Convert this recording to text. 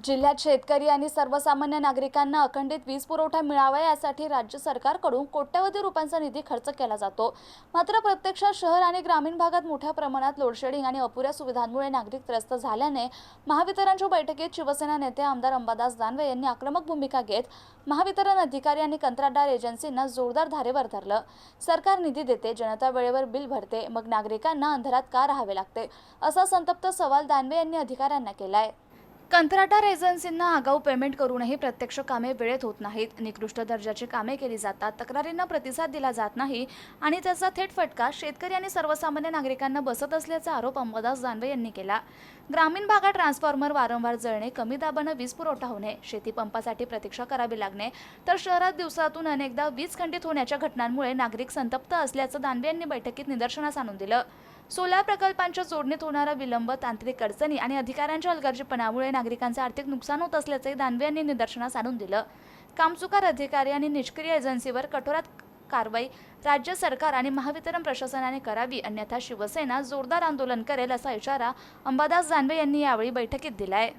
जिल्ह्यात शेतकरी आणि सर्वसामान्य नागरिकांना अखंडित वीज पुरवठा मिळावा यासाठी राज्य सरकारकडून कोट्यवधी रुपयांचा निधी खर्च केला जातो। मात्र प्रत्यक्षात शहर आणि ग्रामीण भागात मोठ्या प्रमाणात लोडशेडिंग आणि अपुऱ्या सुविधांमुळे नागरिक त्रस्त झाल्याने महावितरणच्या बैठकीत शिवसेना नेते आमदार अंबादास दानवे यांनी आक्रमक भूमिका घेत महावितरण अधिकारी आणि कंत्राटदार एजन्सींना जोरदार धारेवर धरलं। सरकार निधी देते, जनता वेळेवर बिल भरते, मग नागरिकांना अंधारात का राहावे लागते, असा संतप्त सवाल दानवे यांनी अधिकाऱ्यांना केलाय। कंत्राटदार एजन्सींना आगाऊ पेमेंट करूनही प्रत्यक्ष कामे वेळेत होत नाहीत, निकृष्ट दर्जाची कामे केली जातात, तक्रारींना प्रतिसाद दिला जात नाही आणि त्याचा थेट फटका शेतकरी आणि सर्वसामान्य नागरिकांना बसत असल्याचा आरोप अंबादास दानवे यांनी केला। ग्रामीण भागात ट्रान्सफॉर्मर वारंवार जळणे, कमी दाबाने वीज पुरवठा होणे, शेती पंपासाठी प्रतीक्षा करावी लागणे, तर शहरात दिवसातून अनेकदा वीज खंडित होण्याच्या घटनांमुळे नागरिक संतप्त असल्याचं दानवे यांनी बैठकीत निदर्शनास आणून दिलं। सोलार प्रकल्पांच्या जोडणीत होणारा विलंब, तांत्रिक अडचणी आणि अधिकाऱ्यांच्या हलगर्जीपणामुळे नागरिकांचे आर्थिक नुकसान होत असल्याचे दानवे यांनी निदर्शनास आणून दिलं। कामचुकार अधिकारी आणि निष्क्रिय एजन्सीवर कठोरात कारवाई राज्य सरकार आणि महावितरण प्रशासनाने करावी, अन्यथा शिवसेना जोरदार आंदोलन करेल असा इशारा अंबादास दानवे यांनी यावेळी बैठकीत दिलाय।